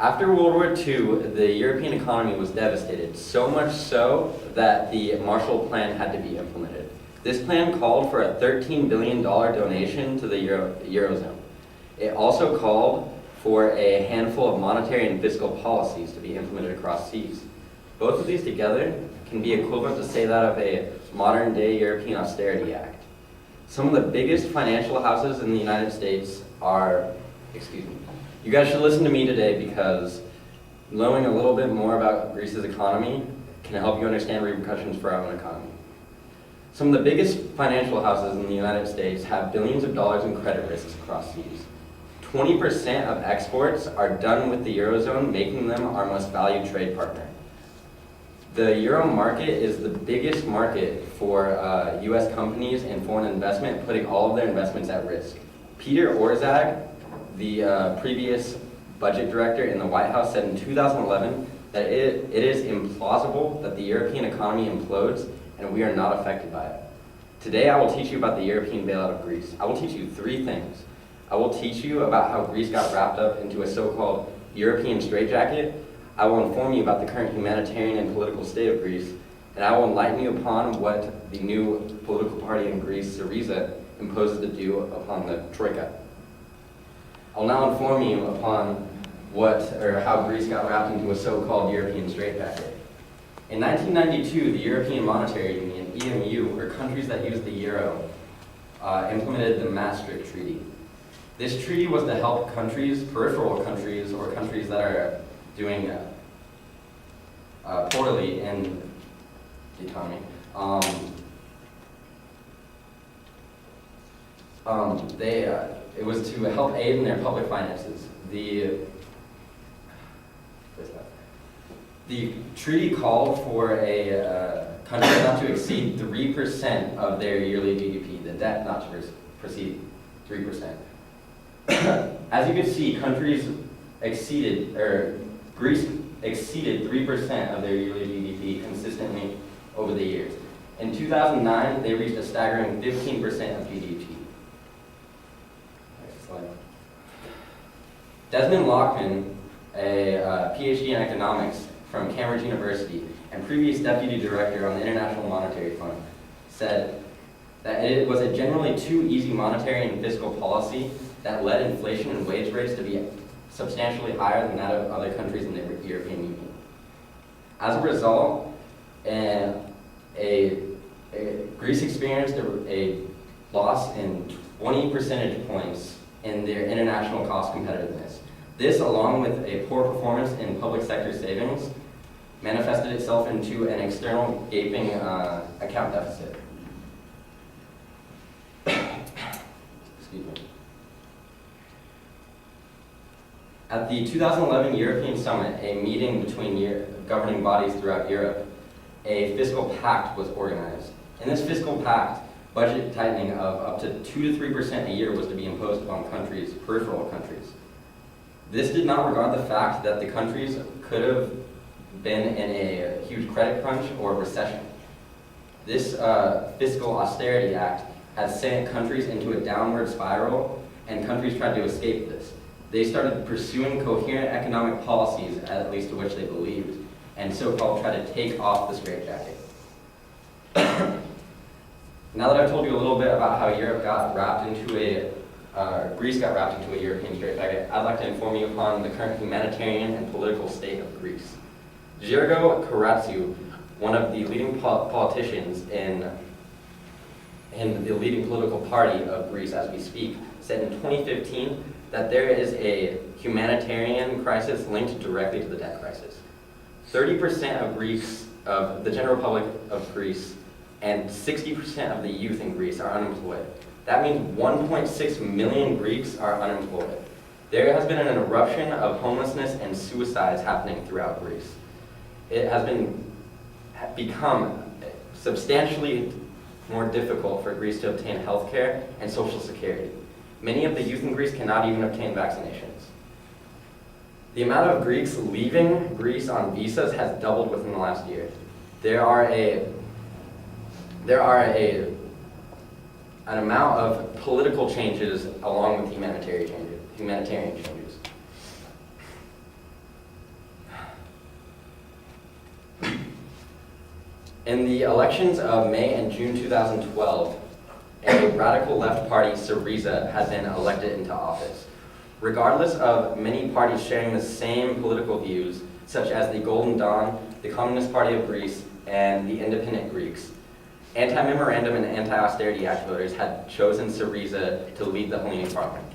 After World War II, the European economy was devastated, so much so that the Marshall Plan had to be implemented. This plan called for a $13 billion donation to the Eurozone. It also called for a handful of monetary and fiscal policies to be implemented across seas. Both of these together can be equivalent to, say, that of a modern-day European Austerity Act. Some of the biggest financial houses in the United States are, you guys should listen to me today because knowing a little bit more about Greece's economy can help you understand repercussions for our own economy. Some of the biggest financial houses in the United States have billions of dollars in credit risks across seas. 20% of exports are done with the Eurozone, making them our most valued trade partner. The Euro market is the biggest market for US companies and foreign investment, putting all of their investments at risk. Peter Orszag, the previous budget director in the White House, said in 2011 that it is implausible that the European economy implodes and we are not affected by it. Today I will teach you about the European bailout of Greece. I will teach you three things. I will teach you about how Greece got wrapped up into a so-called European straitjacket. I will inform you about the current humanitarian and political state of Greece, and I will enlighten you upon what the new political party in Greece, Syriza, imposes to do upon the Troika. I'll now inform you upon how Greece got wrapped into a so-called European straitjacket. In 1992, the European Monetary Union, EMU, or countries that use the euro, implemented the Maastricht Treaty. This treaty was to help countries, peripheral countries, or countries that are doing poorly in the economy. It was to help aid in their public finances. The treaty called for a country not to exceed 3% of their yearly GDP, the debt not to exceed 3%. As you can see, Greece exceeded 3% of their yearly GDP consistently over the years. In 2009, they reached a staggering 15% of GDP. Next slide. Desmond Lockman, a PhD in economics from Cambridge University and previous deputy director on the International Monetary Fund, said that it was a generally too easy monetary and fiscal policy that led inflation and wage rates to be substantially higher than that of other countries in the European Union. As a result, Greece experienced a loss in 20 percentage points in their international cost competitiveness. This, along with a poor performance in public sector savings, manifested itself into an external gaping account deficit. Excuse me. At the 2011 European Summit, a meeting between governing bodies throughout Europe, a fiscal pact was organized. In this fiscal pact, budget tightening of up to 2 to 3% a year was to be imposed upon countries, peripheral countries. This did not regard the fact that the countries could have been in a huge credit crunch or recession. This fiscal austerity act has sent countries into a downward spiral, and countries tried to escape this. They started pursuing coherent economic policies, at least to which they believed, and so-called tried to take off the straitjacket. Now that I've told you a little bit about how Greece got wrapped into a European straitjacket, I'd like to inform you upon the current humanitarian and political state of Greece. Giorgos Karatsiou, one of the leading politicians in the leading political party of Greece as we speak, said in 2015 that there is a humanitarian crisis linked directly to the debt crisis. 30% of the general public of Greece and 60% of the youth in Greece are unemployed. That means 1.6 million Greeks are unemployed. There has been an eruption of homelessness and suicides happening throughout Greece. It has become substantially more difficult for Greece to obtain health care and social security. Many of the youth in Greece cannot even obtain vaccinations. The amount of Greeks leaving Greece on visas has doubled within the last year. There are an amount of political changes along with humanitarian changes. In the elections of May and June 2012, a radical left party, Syriza, had been elected into office. Regardless of many parties sharing the same political views, such as the Golden Dawn, the Communist Party of Greece, and the Independent Greeks, anti-memorandum and anti-austerity act voters had chosen Syriza to lead the Hellenic Parliament.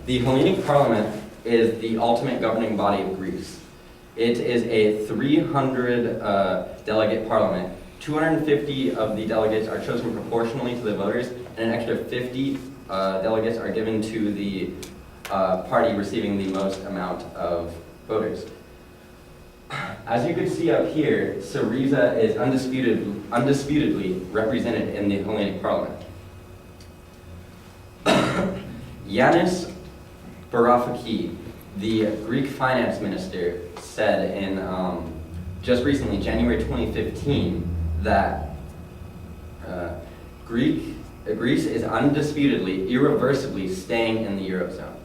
The Hellenic Parliament is the ultimate governing body of Greece. It is a 300 delegate parliament. 250 of the delegates are chosen proportionally to the voters, and an extra 50 delegates are given to the party receiving the most amount of voters. As you can see up here, Syriza is undisputedly represented in the Hellenic Parliament. Yanis Varoufakis, the Greek finance minister, said in just recently, January 2015, that Greece is undisputedly, irreversibly staying in the Eurozone.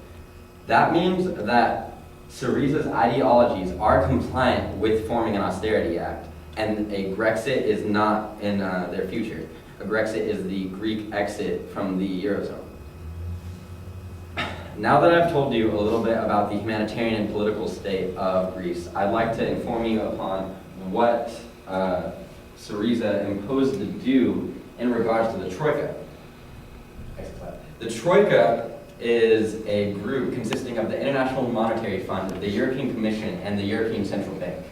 That means that Syriza's ideologies are compliant with forming an austerity act, and a Grexit is not in their future. A Grexit is the Greek exit from the Eurozone. Now that I've told you a little bit about the humanitarian and political state of Greece, I'd like to inform you upon what Syriza imposed to do in regards to the Troika. The Troika is a group consisting of the International Monetary Fund, the European Commission, and the European Central Bank.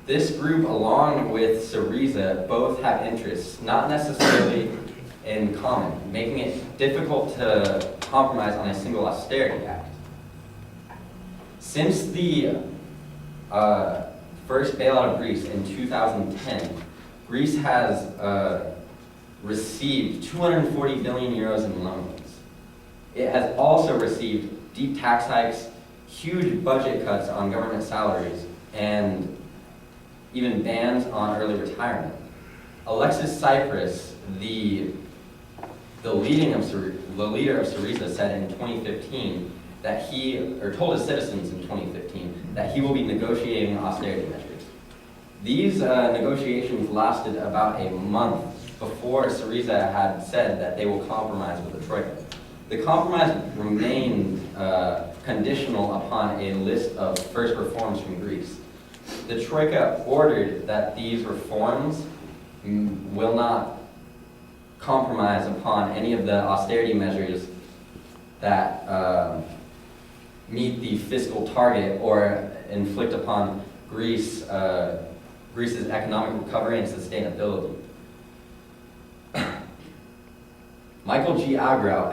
This group, along with Syriza, both have interests, not necessarily in common, making it difficult to compromise on a single austerity act. Since the first bailout of Greece in 2010, Greece has received 240 billion euros in loans. It has also received deep tax hikes, huge budget cuts on government salaries, and even bans on early retirement. Alexis Tsipras, the leader of Syriza, said in 2015 that told his citizens in 2015 that he will be negotiating austerity measures. These negotiations lasted about a month before Syriza had said that they will compromise with the Troika. The compromise remained conditional upon a list of first reforms from Greece. The Troika ordered that these reforms will not compromise upon any of the austerity measures that meet the fiscal target or inflict upon Greece's economic recovery and sustainability. Michael G. Agrau,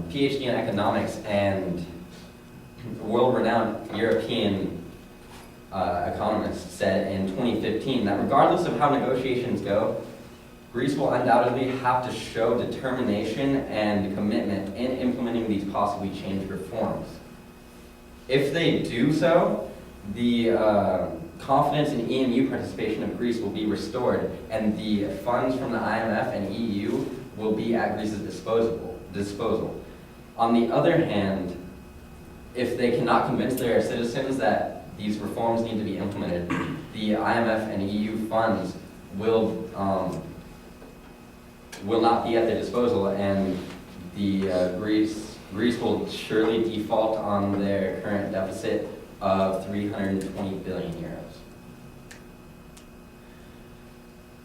PhD in economics and world-renowned European economist, said in 2015 that regardless of how negotiations go, Greece will undoubtedly have to show determination and commitment in implementing these possibly changed reforms. If they do so, the confidence in EMU participation of Greece will be restored, and the funds from the IMF and EU will be at Greece's disposal. On the other hand, if they cannot convince their citizens that these reforms need to be implemented, the IMF and EU funds will not be at their disposal, and Greece will surely default on their current deficit of 320 billion euros.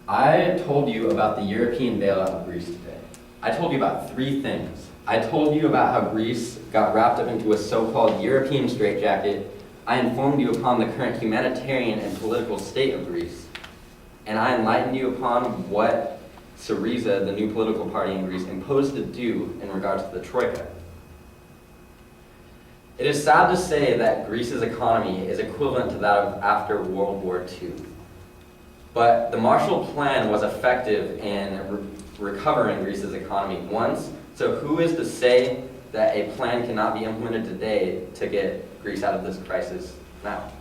I told you about the European bailout of Greece today. I told you about three things. I told you about how Greece got wrapped up into a so-called European straitjacket. I informed you upon the current humanitarian and political state of Greece. And I enlightened you upon what Syriza, the new political party in Greece, imposed to do in regards to the Troika. It is sad to say that Greece's economy is equivalent to that of after World War II. But the Marshall Plan was effective in recovering Greece's economy once, so who is to say that a plan cannot be implemented today to get Greece out of this crisis now?